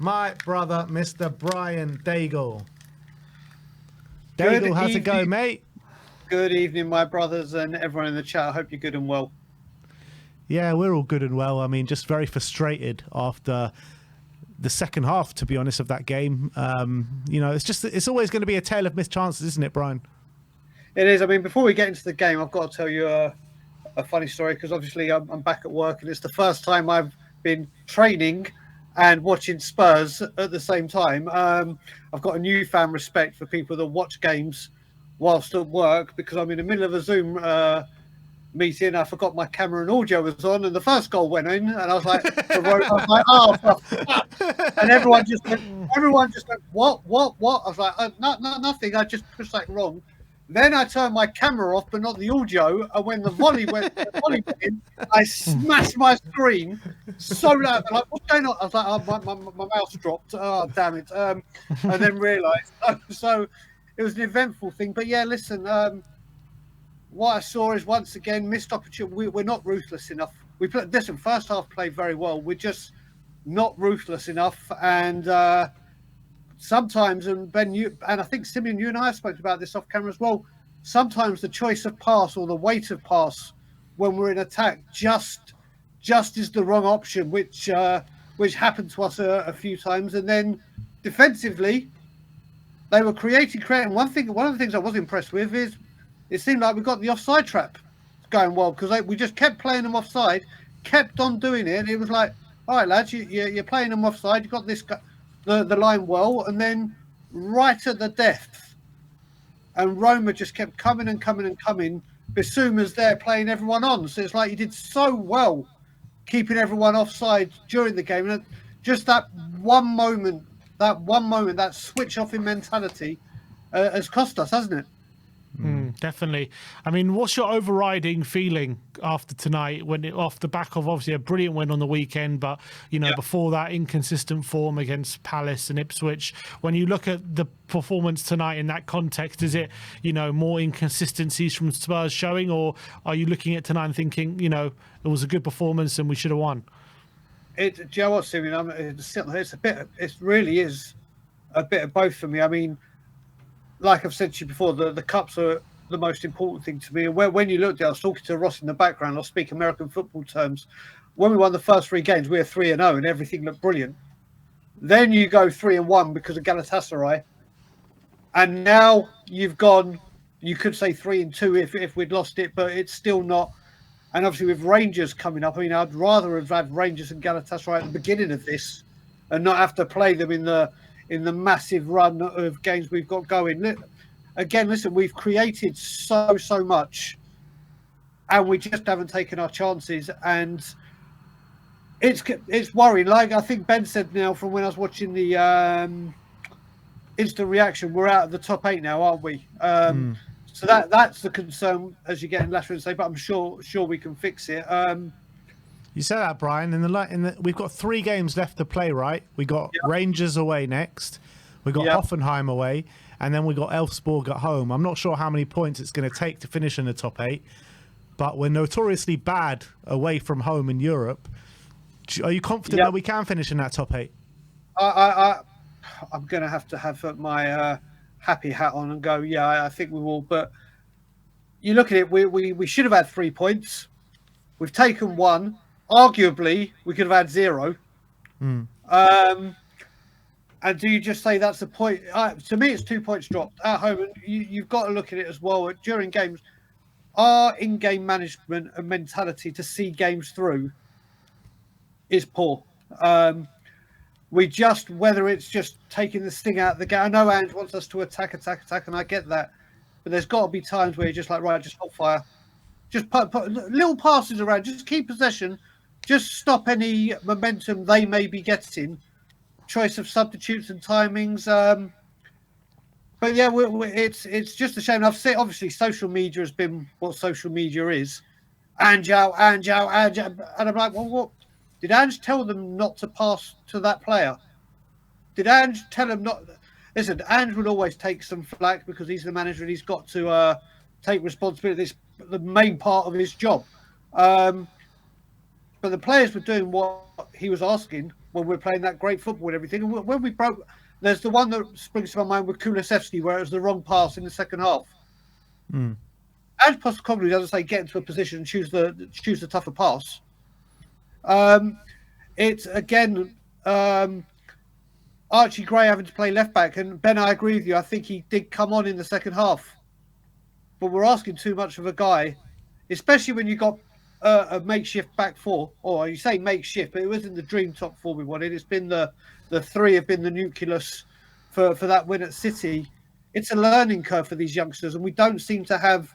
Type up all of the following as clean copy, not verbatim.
my brother, Mr. Brian Daigle. Daigle, how's it going, mate? Good evening, my brothers and everyone in the chat. I hope you're good and well. Yeah, we're all good and well. I mean, just very frustrated after the second half, to be honest, of that game. You know, it's always going to be a tale of missed chances, isn't it, Brian? It is. I mean, before we get into the game, I've got to tell you a funny story, because obviously I'm back at work and it's the first time I've been training and watching Spurs at the same time. I've got a newfound respect for people that watch games whilst at work, because I'm in the middle of a Zoom meeting. I forgot my camera and audio was on, and the first goal went in, and I was like, oh, fuck. And everyone just went, what? I was like, nothing. I just pushed that wrong. Then I turned my camera off, but not the audio. And when the volley went in, I smashed my screen so loud. I'm like, what's going on? I was like, oh, my mouse dropped. Oh, damn it. And then realised. So it was an eventful thing. But yeah, listen, what I saw is, once again, missed opportunity. We're not ruthless enough. Listen, first half played very well. We're just not ruthless enough. And sometimes, and Ben, and I think Simeon, you and I have spoken about this off camera as well. Sometimes the choice of pass or the weight of pass when we're in attack just is the wrong option, which happened to us a few times. And then defensively, they were creating. One of the things I was impressed with is it seemed like we got the offside trap going well, because we just kept playing them offside, kept on doing it. And it was like, all right, lads, you're playing them offside. You've got this guy. The line well, and then right at the death, and Roma just kept coming and coming and coming. Bissouma's there playing everyone on, so it's like he did so well keeping everyone offside during the game. And just that one moment, that switch off in mentality has cost us, hasn't it? Definitely. I mean, what's your overriding feeling after tonight, off the back of obviously a brilliant win on the weekend, but before that, inconsistent form against Palace and Ipswich? When you look at the performance tonight in that context, is it more inconsistencies from Spurs showing, or are you looking at tonight and thinking it was a good performance and we should have won? Do you know what, Simeon? It really is a bit of both for me. I mean, like I've said to you before, the cups are the most important thing to me. And when you looked at it, I was talking to Ross in the background. I'll speak American football terms. When we won the first 3 games, we were 3-0 and everything looked brilliant. Then you go 3-1 because of Galatasaray. And now you've gone, you could say 3-2 if we'd lost it, but it's still not. And obviously with Rangers coming up, I mean, I'd rather have had Rangers and Galatasaray at the beginning of this and not have to play them in the massive run of games we've got going. Again, listen, we've created so much, and we just haven't taken our chances, and it's worrying. Like I think Ben said now, from when I was watching the instant reaction, we're out of the top 8 now, aren't we? So that's the concern as you get in later and say, but I'm sure we can fix it. You said that, Brian. We've got 3 games left to play, right? We got Rangers away next. We got Hoffenheim away, and then we got Elfsborg at home. I'm not sure how many points it's going to take to finish in the top 8, but we're notoriously bad away from home in Europe. Are you confident that we can finish in that top 8? I'm going to have my happy hat on and go, I think we will. But you look at it, we should have had 3 points. We've taken 1. Arguably, we could have had 0. And do you just say that's a point? To me, it's 2 points dropped at home. And you've got to look at it as well. During games, our in-game management and mentality to see games through is poor. Whether it's just taking the sting out of the game. I know Ange wants us to attack, and I get that. But there's got to be times where you're just like, right, just hold fire. Just put little passes around. Just keep possession. Just stop any momentum they may be getting. Choice of substitutes and timings. But yeah, it's just a shame. I've said, obviously, social media has been what social media is. Ange out. And I'm like, well, what? Did Ange tell them not to pass to that player? Did Ange tell them not? Listen, Ange will always take some flack because he's the manager and he's got to take responsibility. It's the main part of his job. But the players were doing what he was asking, when we're playing that great football and everything. And when we broke, there's the one that springs to my mind with Kulusevski, where it was the wrong pass in the second half. Mm. As Postecoglou doesn't say, get into a position and choose the tougher pass. It's again Archie Gray having to play left back, and Ben, I agree with you. I think he did come on in the second half, but we're asking too much of a guy, especially when you got a makeshift back four. Or you say makeshift, but it wasn't the dream top four we wanted. It's been the three have been the nucleus for that win at City. It's a learning curve for these youngsters, and we don't seem to have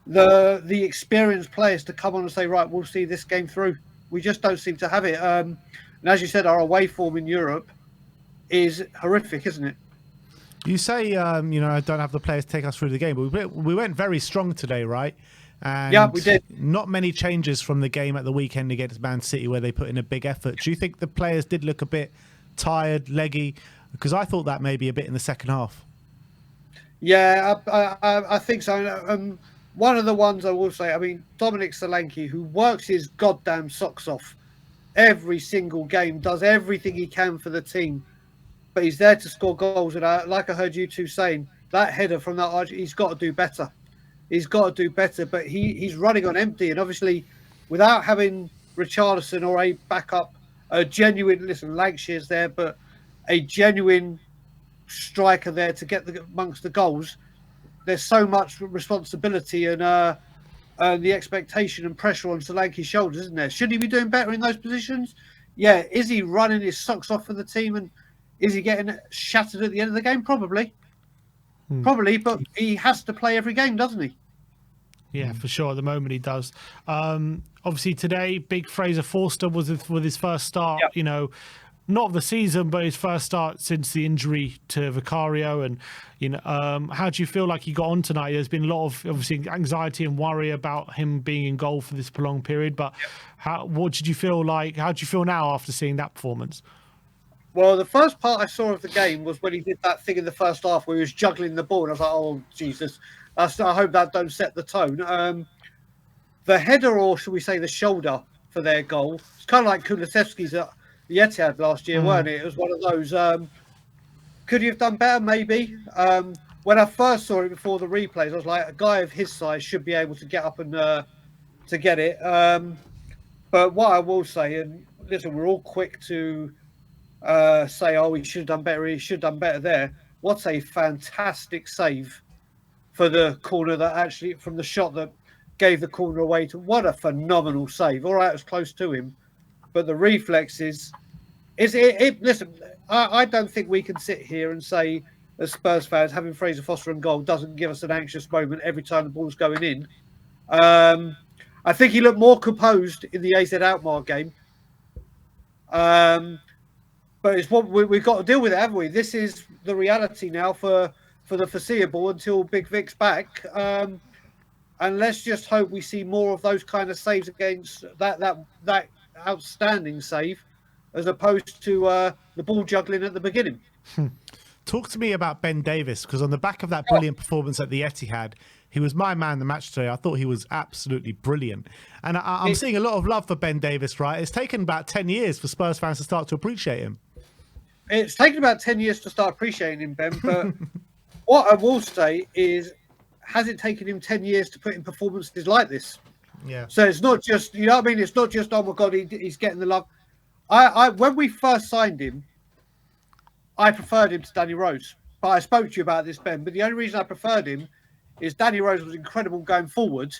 the experienced players to come on and say, right, we'll see this game through. We just don't seem to have it. And as you said, our away form in Europe is horrific, isn't it? You say, I don't have the players take us through the game, but we went very strong today, right? And yeah, we did. Not many changes from the game at the weekend against Man City, where they put in a big effort. Do you think the players did look a bit tired, leggy? Because I thought that maybe a bit in the second half. Yeah, I think so. One of the ones I will say, I mean, Dominic Solanke, who works his goddamn socks off every single game, does everything he can for the team, but he's there to score goals. And like I heard you two saying, that header from that arch, he's got to do better. He's got to do better, but he's running on empty. And obviously, without having Richarlison or a backup, a genuine, listen, Lankshire's there, but a genuine striker there to get amongst the goals, there's so much responsibility and the expectation and pressure on Solanke's shoulders, isn't there? Should he be doing better in those positions? Yeah. Is he running his socks off for the team, and is he getting shattered at the end of the game? Probably. Probably, but he has to play every game, doesn't he? Yeah, for sure. At the moment, he does. Obviously, today, big Fraser Forster was with his first start. Yep. Not of the season, but his first start since the injury to Vicario. And how do you feel like he got on tonight? There's been a lot of obviously anxiety and worry about him being in goal for this prolonged period. But what did you feel like? How do you feel now after seeing that performance? Well, the first part I saw of the game was when he did that thing in the first half where he was juggling the ball. And I was like, oh, Jesus. I hope that don't set the tone. The header, or should we say the shoulder for their goal, it's kind of like Kulusevski's at the Etihad last year, weren't it? It was one of those. Could you have done better? Maybe. When I first saw it before the replays, I was like, a guy of his size should be able to get up and to get it. But what I will say, and listen, we're all quick to say, oh, he should have done better. He should have done better there. What a fantastic save for the corner that actually, from the shot that gave the corner away to. What a phenomenal save. All right, it was close to him, but the reflexes. Listen, I don't think we can sit here and say, as Spurs fans, having Fraser Forster in goal doesn't give us an anxious moment every time the ball's going in. I think he looked more composed in the AZ Alkmaar game. But it's what we've got to deal with it, haven't we? This is the reality now for the foreseeable until Big Vic's back. And let's just hope we see more of those kind of saves against that outstanding save, as opposed to the ball juggling at the beginning. Talk to me about Ben Davies, because on the back of that brilliant performance at the Etihad, he was my man the match today. I thought he was absolutely brilliant. And I'm seeing a lot of love for Ben Davies, right? It's taken about 10 years for Spurs fans to start to appreciate him. It's taken about 10 years to start appreciating him, Ben, but what I will say is, has it taken him 10 years to put in performances like this? Yeah. So it's not just, you know what I mean? It's not just, oh my God, he's getting the love. When we first signed him, I preferred him to Danny Rose. But I spoke to you about this, Ben. But the only reason I preferred him is Danny Rose was incredible going forward,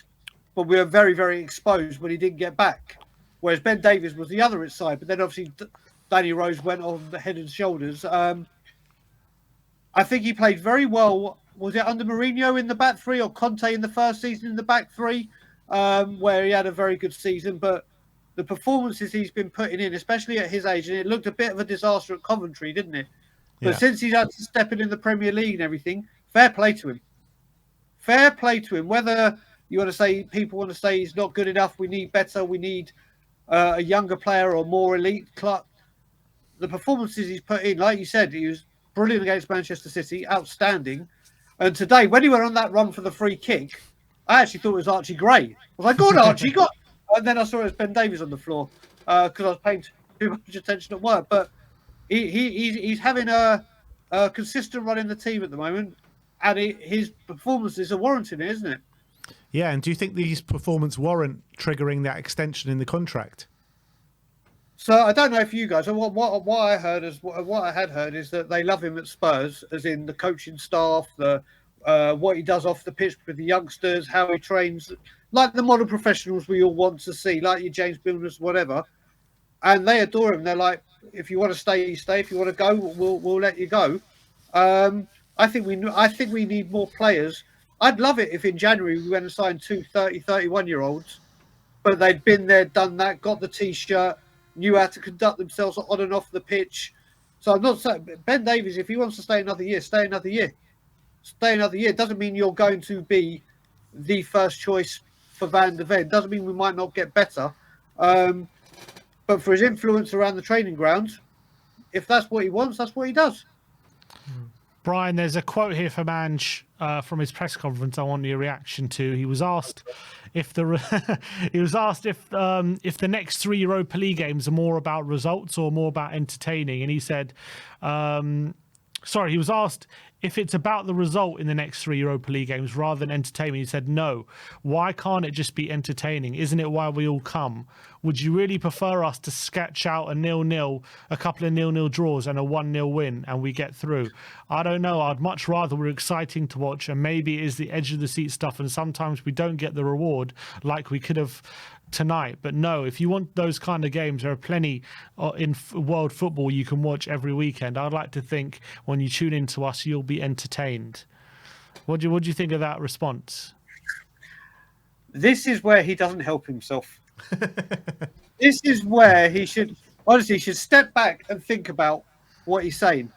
but we were very, very exposed when he didn't get back. Whereas Ben Davies was the other side. But then obviously Danny Rose went on the head and shoulders. I think he played very well. Was it under Mourinho in the back three, or Conte in the first season in the back three, where he had a very good season? But the performances he's been putting in, especially at his age, and it looked a bit of a disaster at Coventry, didn't it? But since he's had to step in the Premier League and everything, fair play to him. Fair play to him. Whether you want to say, people want to say he's not good enough, we need better, we need a younger player or more elite club. The performances he's put in, like you said, he was brilliant against Manchester City, outstanding. And today, when he went on that run for the free kick, I actually thought it was Archie Gray. I was like, go on, Archie, go on. And then I saw it was Ben Davies on the floor because I was too much attention at work. But he's having a consistent run in the team at the moment, and his performances are warranting it, isn't it? Yeah, and do you think these performances warrant triggering that extension in the contract? So I don't know if you guys. What I heard is what I had heard is that they love him at Spurs, as in the coaching staff, the what he does off the pitch with the youngsters, how he trains, like the model professionals we all want to see, like your James Milners, whatever. And they adore him. They're like, if you want to stay, you stay. If you want to go, we'll let you go. I think we need more players. I'd love it if in January we went and signed 2 31-year-olds, but they'd been there, done that, got the T-shirt, knew how to conduct themselves on and off the pitch. So I'm not saying Ben Davies, if he wants to stay another year, stay another year. Stay another year. Doesn't mean you're going to be the first choice for Van der Ven. Doesn't mean we might not get better. But for his influence around the training ground, if that's what he wants, that's what he does. Brian, there's a quote here from Ange from his press conference I want your reaction to. He was asked if the next 3 Europa League games are more about results or more about entertaining, and he said, he was asked if it's about the result in the next 3 Europa League games rather than entertainment. He said, no. Why can't it just be entertaining? Isn't it why we all come? Would you really prefer us to sketch out a 0-0, a couple of 0-0 draws and a 1-0 win and we get through? I don't know. I'd much rather we're exciting to watch, and maybe it is the edge of the seat stuff, and sometimes we don't get the reward like we could have tonight. But no, if you want those kind of games, there are plenty in world football you can watch every weekend. I'd like to think when you tune into us, you'll be entertained. What do you think of that response? This is where he doesn't help himself. This is where he should step back and think about what he's saying.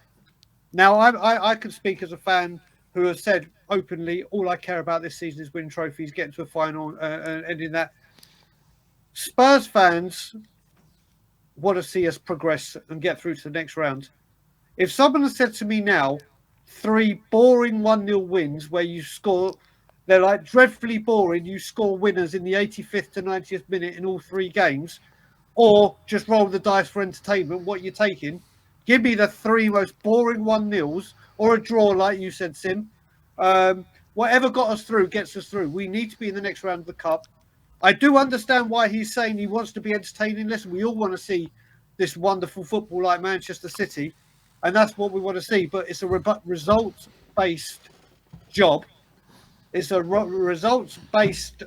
Now, I can speak as a fan who has said openly, all I care about this season is winning trophies, getting to a final, and ending that. Spurs fans want to see us progress and get through to the next round. If someone has said to me now, 3 boring 1-0 wins where you score, they're like dreadfully boring, you score winners in the 85th to 90th minute in all 3 games, or just roll the dice for entertainment, what you're taking, give me the 3 most boring 1-0s or a draw, like you said, Sim. Whatever got us through gets us through. We need to be in the next round of the Cup. I do understand why he's saying he wants to be entertaining. Listen, we all want to see this wonderful football like Manchester City, and that's what we want to see. But it's a results-based job. It's a results-based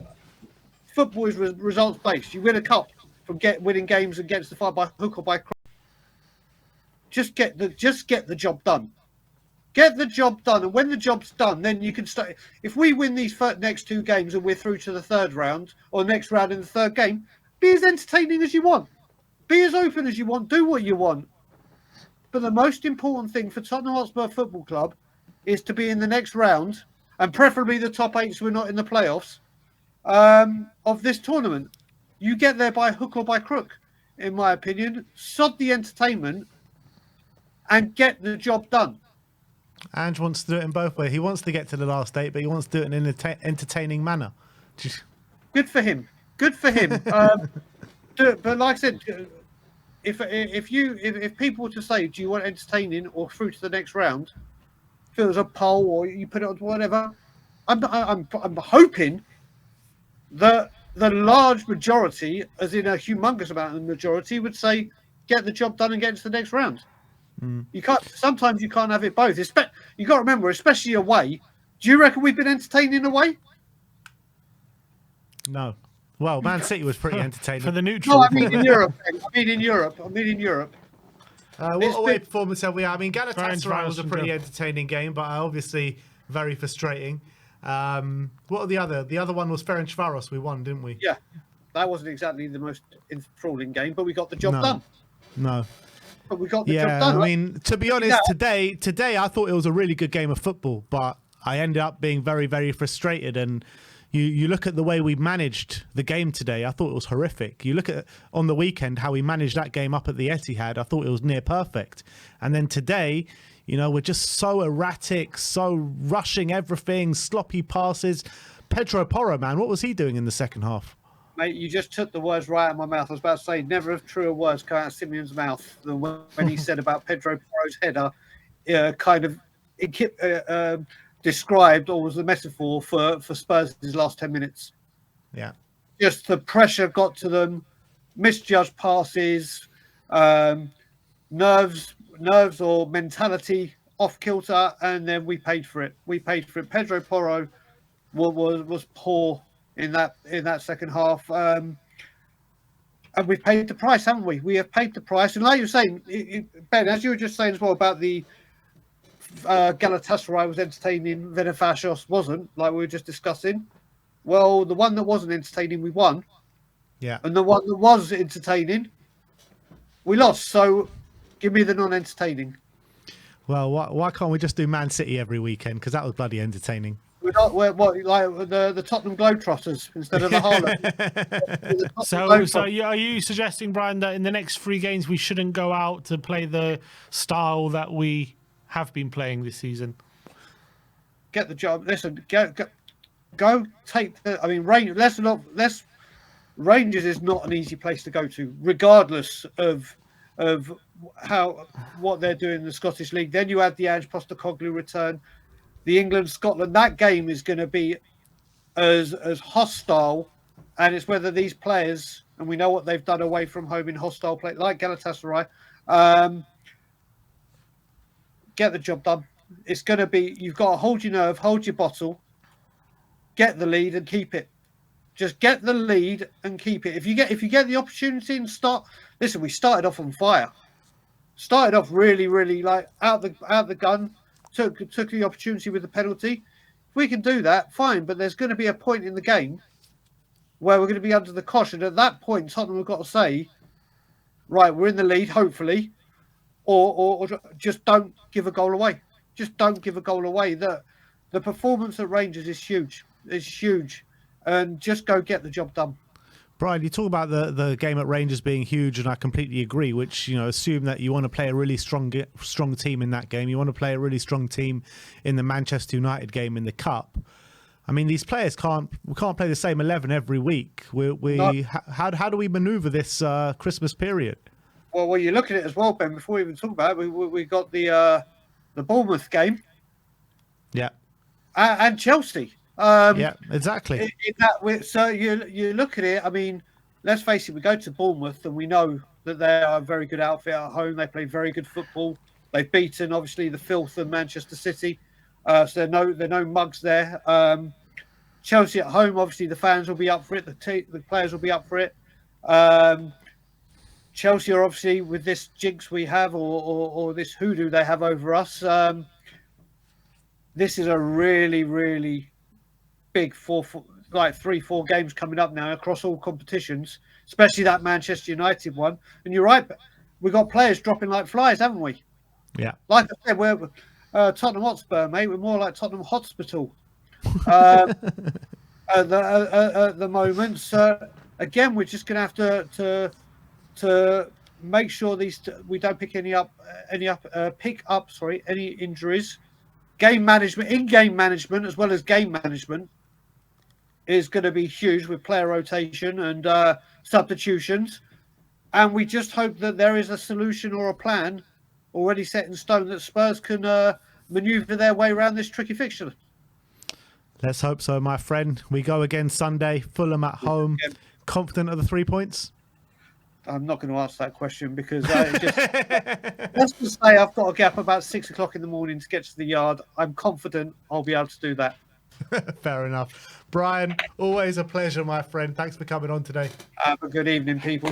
football is results-based. You win a cup from winning games against the fire by hook or by crook. Just get the job done. Get the job done, and when the job's done, then you can start. If we win these next 2 games and we're through to the 3rd round or next round in the 3rd game, be as entertaining as you want, be as open as you want, do what you want. But the most important thing for Tottenham Hotspur Football Club is to be in the next round, and preferably the top 8 so we're not in the playoffs of this tournament. You get there by hook or by crook, in my opinion. Sod the entertainment and get the job done. Ange wants to do it in both ways. He wants to get to the last 8, but he wants to do it in an entertaining manner. Good for him. Good for him. But like I said, if people were to say, do you want entertaining or through to the next round? If it was a poll or you put it on whatever, I'm hoping that the large majority, as in a humongous amount of the majority, would say, get the job done and get into the next round. You can't. Sometimes you can't have it both. You got to remember, especially away. Do you reckon we've been entertaining away? No. Well, Man City was pretty entertaining for the neutral. No, I mean in Europe. I mean in Europe. What away performance have we had? I mean, Galatasaray was a pretty entertaining game, but obviously very frustrating. What are the other? The other one was Ferencvaros. We won, didn't we? Yeah, that wasn't exactly the most enthralling game, but we got the job done. No. But we got the job done. I mean, to be honest, today I thought it was a really good game of football, but I ended up being very, very frustrated. And you look at the way we managed the game today, I thought it was horrific. You look at on the weekend how we managed that game up at the Etihad, I thought it was near perfect. And then today, we're just so erratic, so rushing everything, sloppy passes. Pedro Porro, man, what was he doing in the second half? Mate, you just took the words right out of my mouth. I was about to say, never have truer words come out of Simeon's mouth than when he said about Pedro Porro's header, kind of described or was the metaphor for Spurs' last 10 minutes. Yeah. Just the pressure got to them, misjudged passes, nerves or mentality off kilter, and then we paid for it. Pedro Porro was poor in that second half, and we've paid the price, haven't we? We have paid the price, and like you were saying, Ben, as you were just saying as well about the Galatasaray was entertaining, Fenerbahce wasn't, like we were just discussing. Well, the one that wasn't entertaining, we won. Yeah. And the one that was entertaining, we lost. So give me the non-entertaining. Well, why can't we just do Man City every weekend? Because that was bloody entertaining. We're like the Tottenham Globetrotters instead of the Harlem. So are you suggesting, Brian, that in the next 3 games we shouldn't go out to play the style that we have been playing this season? Get the job. Listen, go take the. I mean, Rangers is not an easy place to go to, regardless of what they're doing in the Scottish League. Then you add the Ange Postecoglou return, the England-Scotland. That game is going to be as hostile, and it's whether these players, and we know what they've done away from home in hostile play, like Galatasaray, get the job done. It's going to be, you've got to hold your nerve, hold your bottle, get the lead and keep it. Just get the lead and keep it. If you get the opportunity and start, listen, we started off on fire. Started off really, really like out the gun. Took the opportunity with the penalty. If we can do that, fine. But there's going to be a point in the game where we're going to be under the cosh, and at that point, Tottenham have got to say, right, we're in the lead, hopefully, or just don't give a goal away. Just don't give a goal away. The performance at Rangers is huge. It's huge. And just go get the job done. Brian, you talk about the game at Rangers being huge, and I completely agree, which, assume that you want to play a really strong team in that game. You want to play a really strong team in the Manchester United game in the Cup. I mean, these players we can't play the same 11 every week. How do we manoeuvre this Christmas period? Well, you look at it as well, Ben, before we even talk about it, we got the Bournemouth game. Yeah. And Chelsea. Yeah, exactly. So you look at it, I mean, let's face it, we go to Bournemouth and we know that they are a very good outfit at home. They play very good football. They've beaten, obviously, the filth of Manchester City. So there are no mugs there. Chelsea at home, obviously, the fans will be up for it. The players will be up for it. Chelsea are obviously, with this jinx we have or this hoodoo they have over us, this is a really, really big 3-4 games coming up now across all competitions, especially that Manchester United one. And you're right, we've got players dropping like flies, haven't we? Yeah. Like I said, we're Tottenham Hotspur, mate. We're more like Tottenham Hospital at the moment. So again, we're just going to have to make sure we don't pick any injuries. In-game management as well as game management is going to be huge with player rotation and substitutions. And we just hope that there is a solution or a plan already set in stone that Spurs can manoeuvre their way around this tricky fixture. Let's hope so, my friend. We go again Sunday, Fulham at home. Confident of the 3 points? I'm not going to answer that question because let's just say I've got to get up about 6 o'clock in the morning to get to the yard. I'm confident I'll be able to do that. Fair enough. Brian, always a pleasure, my friend. Thanks for coming on today. Have a good evening, people.